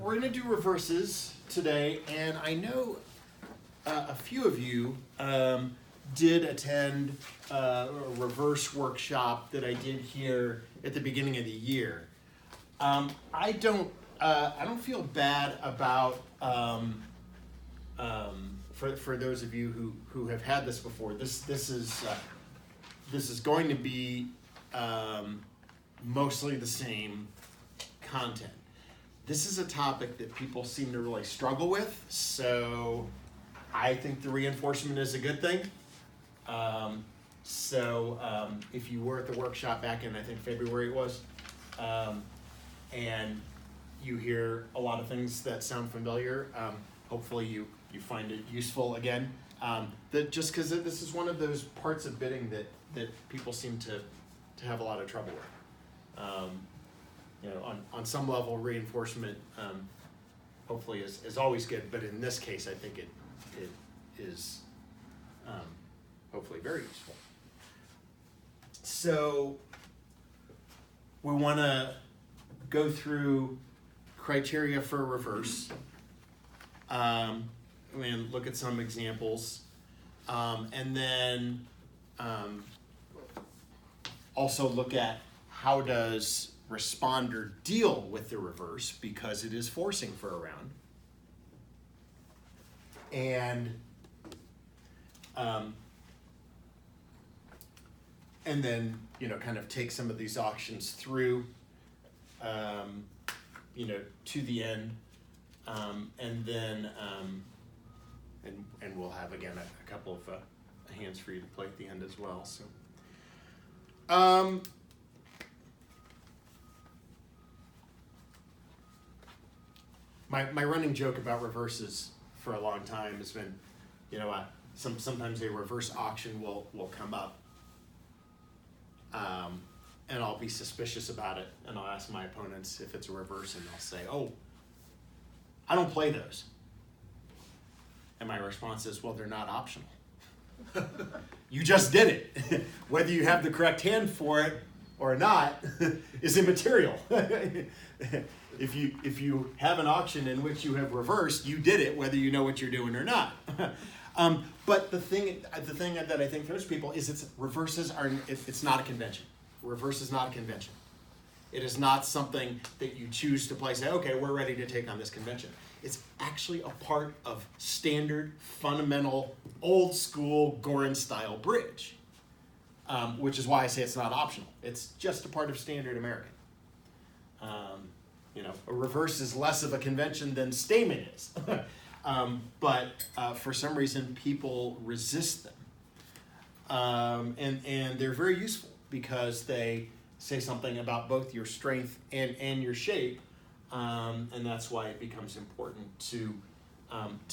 we're going to do reverses today, and I know a few of you did attend a reverse workshop that I did here at the beginning of the year. I don't feel bad about for those of you who have had this before. This is going to be mostly the same content. This is a topic that people seem to really struggle with, so I think the reinforcement is a good thing. If you were at the workshop back in, I think February it was, and you hear a lot of things that sound familiar, hopefully you find it useful again. That just because this is one of those parts of bidding that people seem to have a lot of trouble with. On some level, reinforcement hopefully is always good, but in this case, I think it is hopefully very useful. So we want to go through criteria for reverse, and look at some examples, and then also look at how does responder deal with the reverse, because it is forcing for a round, and then kind of take some of these auctions through to the end, and then and we'll have again a couple of hands for you to play at the end as well. So my running joke about reverses for a long time has been, sometimes a reverse auction will come up, and I'll be suspicious about it, and I'll ask my opponents if it's a reverse, and they'll say, "Oh, I don't play those." And my response is, "Well, they're not optional. You just did it. Whether you have the correct hand for it or not is immaterial." If you have an auction in which you have reversed, you did it, whether you know what you're doing or not. But the thing that I think throws people is it's not a convention. Reverse is not a convention. It is not something that you choose to play. Say, okay, we're ready to take on this convention. It's actually a part of standard, fundamental, old school Gorin style bridge, which is why I say it's not optional. It's just a part of standard American. A reverse is less of a convention than stamen is. But for some reason, people resist them. And they're very useful because they say something about both your strength and your shape. And that's why it becomes important to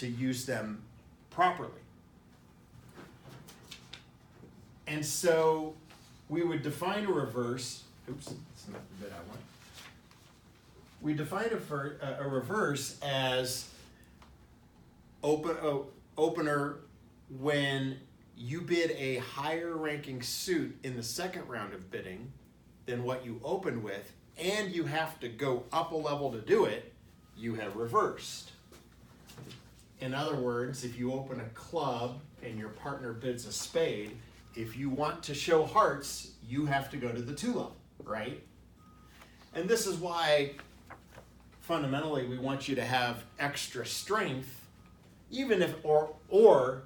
use them properly. And so we would define a reverse. Oops, that's not the bit I want. We define a reverse as opener when you bid a higher ranking suit in the second round of bidding than what you opened with, and you have to go up a level to do it, you have reversed. In other words, if you open a club and your partner bids a spade, if you want to show hearts, you have to go to the 2 level, right? And this is why fundamentally we want you to have extra strength, even if or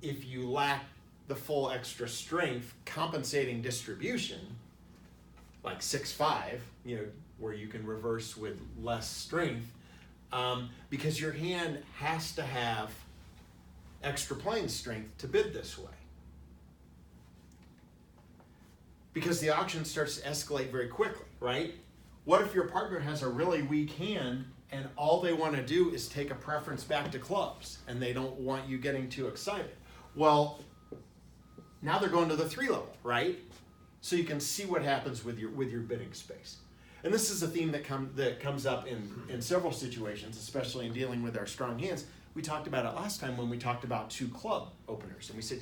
if you lack the full extra strength, compensating distribution, like 6-5, where you can reverse with less strength, because your hand has to have extra playing strength to bid this way. Because the auction starts to escalate very quickly, right? What if your partner has a really weak hand and all they want to do is take a preference back to clubs and they don't want you getting too excited? Well, now they're going to the 3 level, right? So you can see what happens with your bidding space. And this is a theme that comes up in several situations, especially in dealing with our strong hands. We talked about it last time when we talked about 2 club openers, and we said,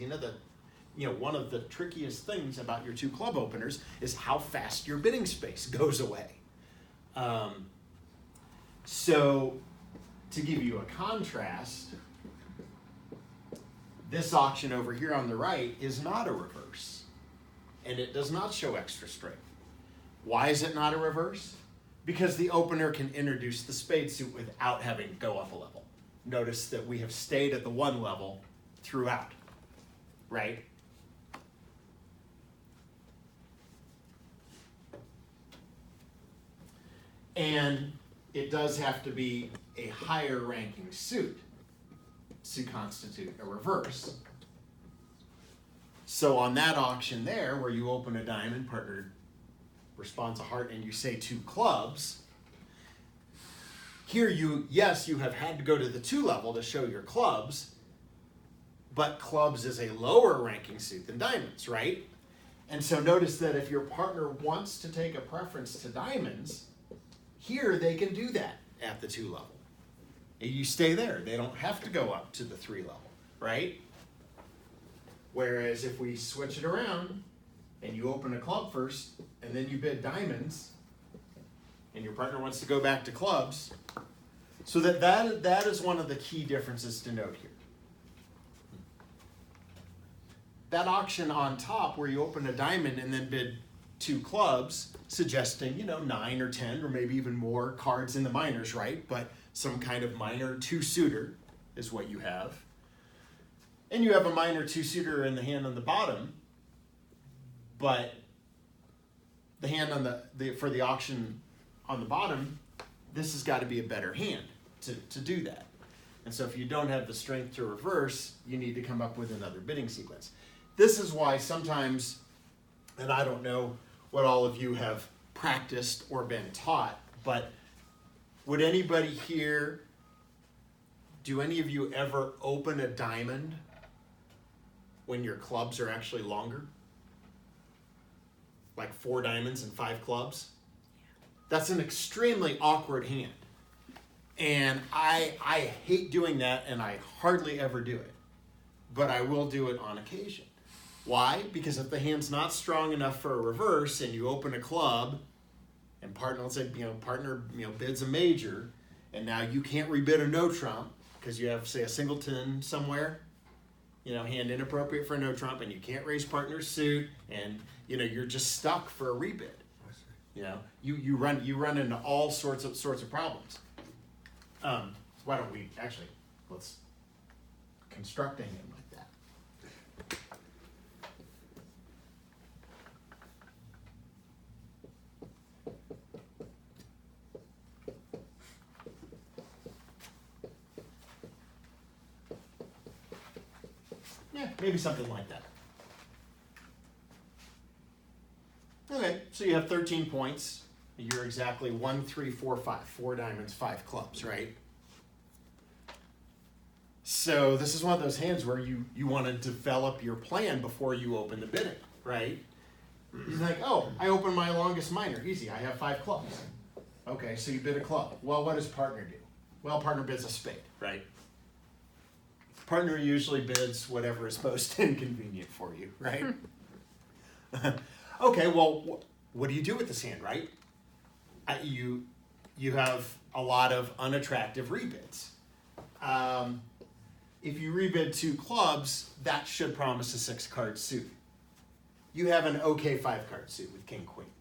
one of the trickiest things about your 2 club openers is how fast your bidding space goes away. So to give you a contrast, this auction over here on the right is not a reverse, and it does not show extra strength. Why is it not a reverse? Because the opener can introduce the spade suit without having to go up a level. Notice that we have stayed at the 1 level throughout, right? And it does have to be a higher ranking suit to constitute a reverse. So on that auction there, where you open a diamond, partner responds a heart, and you say 2 clubs, here you have had to go to the 2 level to show your clubs, but clubs is a lower ranking suit than diamonds, right? And so notice that if your partner wants to take a preference to diamonds, here they can do that at the 2 level. And you stay there. They don't have to go up to the 3 level, right? Whereas if we switch it around and you open a club first and then you bid diamonds and your partner wants to go back to clubs, so that is one of the key differences to note here. That auction on top where you open a diamond and then bid 2 clubs, suggesting, 9 or 10 or maybe even more cards in the minors, right? But some kind of minor 2-suitor is what you have. And you have a minor 2-suitor in the hand on the bottom, but the hand on for the auction on the bottom, this has got to be a better hand to do that. And so if you don't have the strength to reverse, you need to come up with another bidding sequence. This is why sometimes, and I don't know what all of you have practiced or been taught, but would anybody here, do any of you ever open a diamond when your clubs are actually longer? Like 4 diamonds and 5 clubs? That's an extremely awkward hand. And I hate doing that, and I hardly ever do it. But I will do it on occasion. Why? Because if the hand's not strong enough for a reverse and you open a club and partner, let's say, bids a major, and now you can't rebid a no trump because you have, say, a singleton somewhere, hand inappropriate for a no trump, and you can't raise partner's suit, and you're just stuck for a rebid. You run into all sorts of problems. Why don't we let's construct a hand like that. Yeah, maybe something like that. Okay, so you have 13 points. You're exactly 1, 3, 4, 5. 4 diamonds, 5 clubs, right? So this is one of those hands where you want to develop your plan before you open the bidding, right? He's like, oh, I opened my longest minor. Easy, I have 5 clubs. Okay, so you bid a club. Well, what does partner do? Well, partner bids a spade, right? Partner usually bids whatever is most inconvenient for you, right? Okay, well, what do you do with this hand, right? You have a lot of unattractive rebids. If you rebid 2 clubs, that should promise a 6-card suit. You have an okay 5-card suit with king, queen.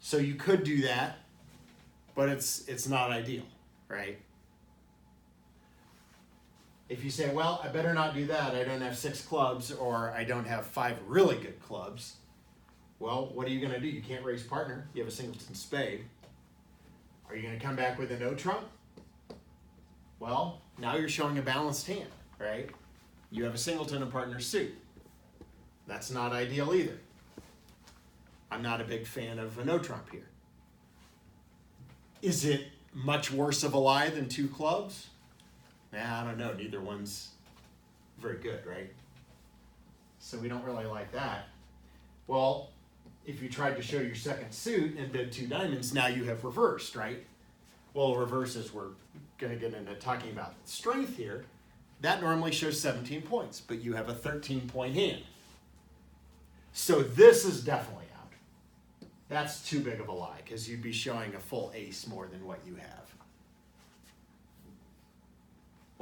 So you could do that, but it's not ideal, right? If you say, well, I better not do that, I don't have 6 clubs, or I don't have 5 really good clubs, well, what are you going to do? You can't raise partner. You have a singleton spade. Are you going to come back with a no trump? Well, now you're showing a balanced hand, right? You have a singleton and partner suit. That's not ideal either. I'm not a big fan of a no trump here. Is it much worse of a lie than 2 clubs? Nah, I don't know. Neither one's very good, right? So we don't really like that. Well, if you tried to show your second suit and bid 2 diamonds, now you have reversed, right? Well, reverses, we're going to get into talking about strength here. That normally shows 17 points, but you have a 13-point hand. So this is definitely out. That's too big of a lie, because you'd be showing a full ace more than what you have.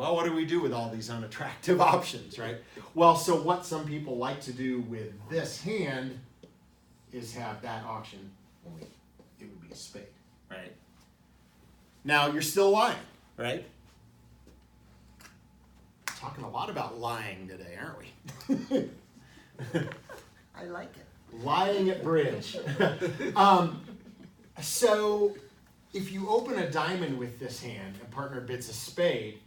Well, what do we do with all these unattractive options, right? Well, so what some people like to do with this hand is have that option, only it would be a spade, right? Now, you're still lying, right? Talking a lot about lying today, aren't we? I like it. Lying at bridge. So if you open a diamond with this hand and partner bids a spade,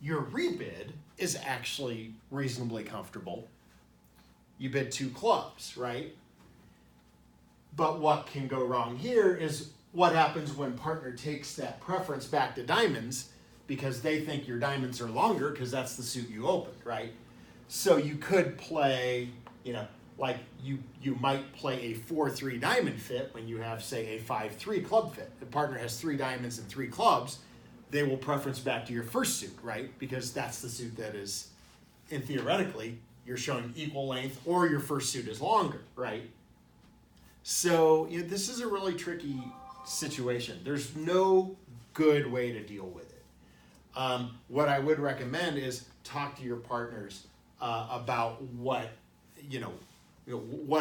your rebid is actually reasonably comfortable. You bid 2 clubs, right? But what can go wrong here is what happens when partner takes that preference back to diamonds because they think your diamonds are longer because that's the suit you opened, right? So you could play, like you might play a 4-3 diamond fit when you have, say, a 5-3 club fit. The partner has 3 diamonds and 3 clubs, they will preference back to your first suit, right? Because that's the suit that is, and theoretically, you're showing equal length or your first suit is longer, right? So this is a really tricky situation. There's no good way to deal with it. What I would recommend is talk to your partners about what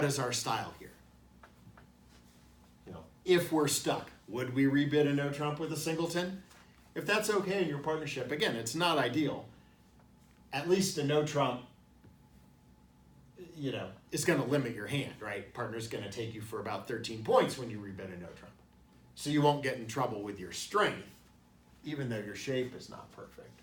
is our style here. If we're stuck, would we rebid a no trump with a singleton? If that's okay in your partnership, again, it's not ideal. At least a no trump, is going to limit your hand, right? Partner's going to take you for about 13 points when you rebid a no trump. So you won't get in trouble with your strength, even though your shape is not perfect.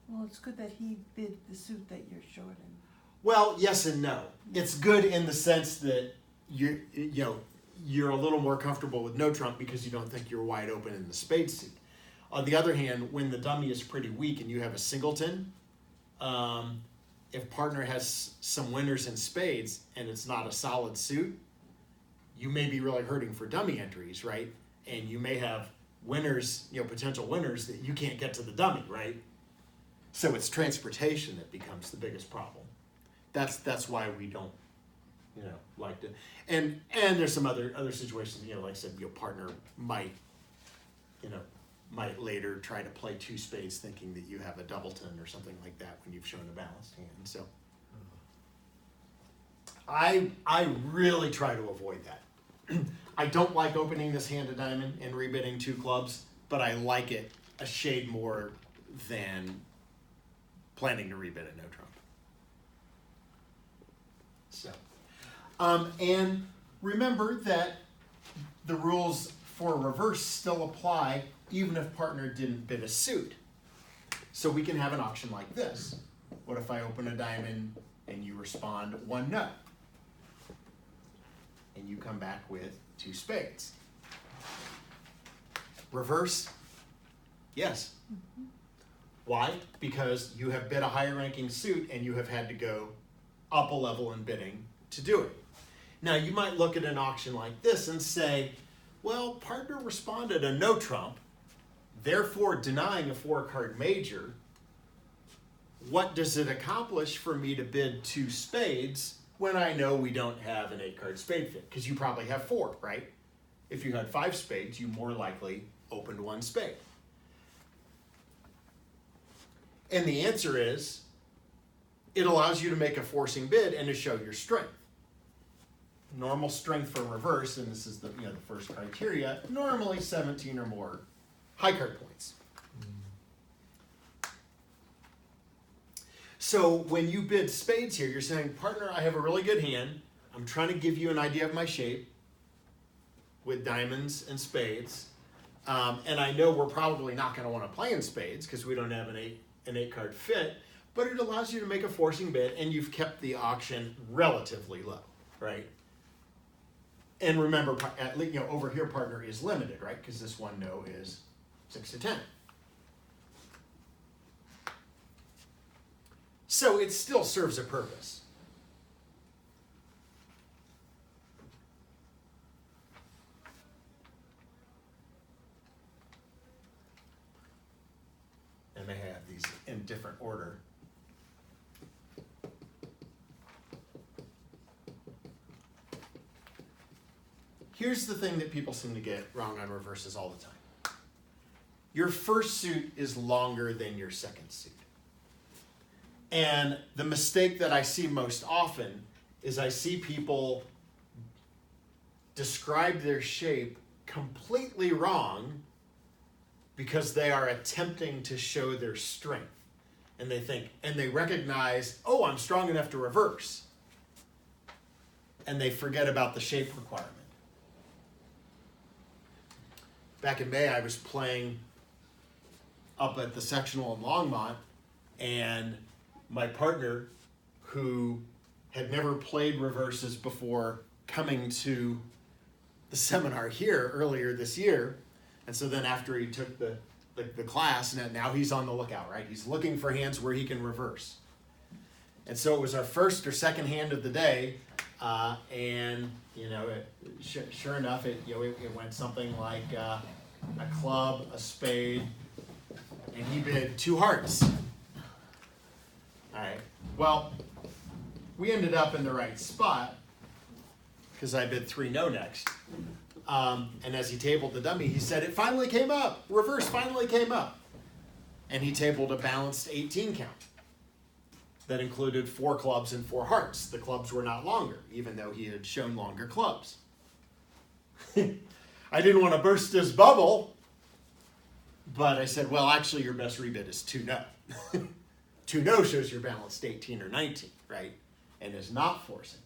Well, it's good that he bid the suit that you're short in. Well, yes and no. It's good in the sense that you're a little more comfortable with no trump because you don't think you're wide open in the spade suit. On the other hand, when the dummy is pretty weak and you have a singleton, if partner has some winners in spades and it's not a solid suit, you may be really hurting for dummy entries, right? And you may have winners, potential winners that you can't get to the dummy, right? So it's transportation that becomes the biggest problem. That's why we don't, like to. And there's some other situations, like I said, your partner might later try to play 2 spades thinking that you have a doubleton or something like that when you've shown a balanced hand. So I really try to avoid that. I don't like opening this hand of diamond and rebidding 2 clubs, but I like it a shade more than planning to rebid a no trump. So, and remember that the rules for reverse still apply even if partner didn't bid a suit. So we can have an auction like this. What if I open a diamond and you respond 1 no? And you come back with 2 spades. Reverse, yes. Mm-hmm. Why? Because you have bid a higher ranking suit and you have had to go up a level in bidding to do it. Now you might look at an auction like this and say, well, partner responded a no trump, therefore denying a 4-card major. What does it accomplish for me to bid 2 spades when I know we don't have an 8-card spade fit? Because you probably have 4, right? If you had 5 spades, you more likely opened 1 spade. And the answer is, it allows you to make a forcing bid and to show your strength. Normal strength for reverse, and this is the first criteria, normally 17 or more high card points. So when you bid spades here, you're saying, partner, I have a really good hand. I'm trying to give you an idea of my shape with diamonds and spades. And I know we're probably not going to want to play in spades because we don't have an 8-card fit, but it allows you to make a forcing bid and you've kept the auction relatively low, right? And remember, at least, over here partner is limited, right? Because this 1 no is 6 to 10. So it still serves a purpose. And they have these in different order. Here's the thing that people seem to get wrong on reverses all the time. your first suit is longer than your second suit. And the mistake that I see most often is I see people describe their shape completely wrong because they are attempting to show their strength. And they recognize, oh, I'm strong enough to reverse. And they forget about the shape requirement. Back in May, I was playing up at the sectional in Longmont, and my partner, who had never played reverses before coming to the seminar here earlier this year, and so then after he took the class, and now he's on the lookout, right? He's looking for hands where he can reverse. And so it was our first or second hand of the day, and sure enough, it went something like a club, a spade, and he bid 2 hearts. All right. Well, we ended up in the right spot because I bid 3 no next. And as he tabled the dummy, he said, it finally came up. Reverse finally came up. And he tabled a balanced 18 count that included 4 clubs and 4 hearts. The clubs were not longer, even though he had shown longer clubs. I didn't want to burst his bubble, but I said, well, actually, your best rebid is 2 no. 2 no shows your balanced 18 or 19, right? And is not forcing.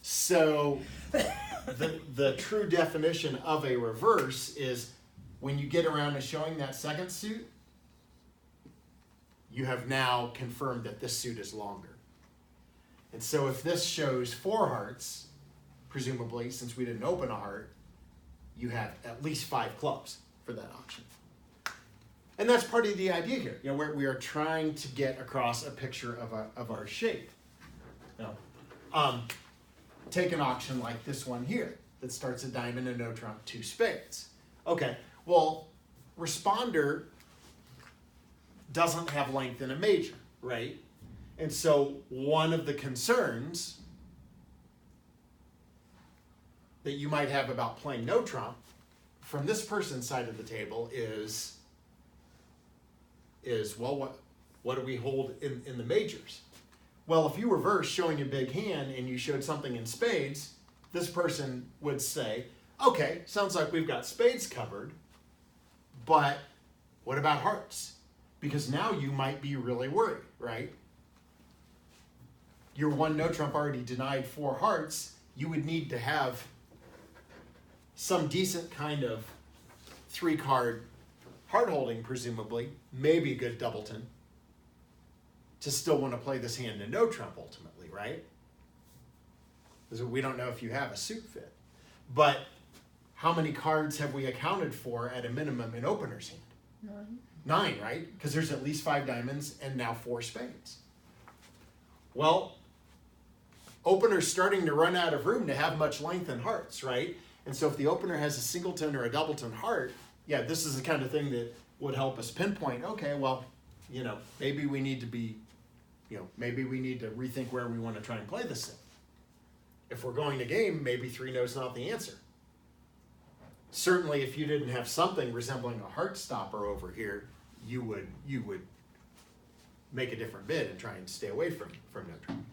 So the true definition of a reverse is when you get around to showing that second suit, you have now confirmed that this suit is longer. And so if this shows 4 hearts, presumably, since we didn't open a heart, you have at least 5 clubs for that auction. And that's part of the idea here. We are trying to get across a picture of our shape. Now, take an auction like this one here that starts a diamond, a no trump, 2 spades. Okay, well, responder doesn't have length in a major, right? And so one of the concerns that you might have about playing no trump from this person's side of the table is well, what do we hold in the majors? Well, if you reverse showing a big hand and you showed something in spades, this person would say, okay, sounds like we've got spades covered, but what about hearts? Because now you might be really worried, right? Your 1 no trump already denied 4 hearts. You would need to have some decent kind of 3-card heart holding, presumably, maybe good doubleton, to still want to play this hand in no trump ultimately, right? Because we don't know if you have a suit fit. But how many cards have we accounted for at a minimum in opener's hand? 9, right? Because there's at least 5 diamonds and now 4 spades. Well, opener's starting to run out of room to have much length in hearts, right? And so if the opener has a singleton or a doubleton heart, yeah, this is the kind of thing that would help us pinpoint, okay, well, maybe we need to be, maybe we need to rethink where we want to try and play this thing. If we're going to game, maybe 3 no's not the answer. Certainly, if you didn't have something resembling a heart stopper over here, you would make a different bid and try and stay away from no trump.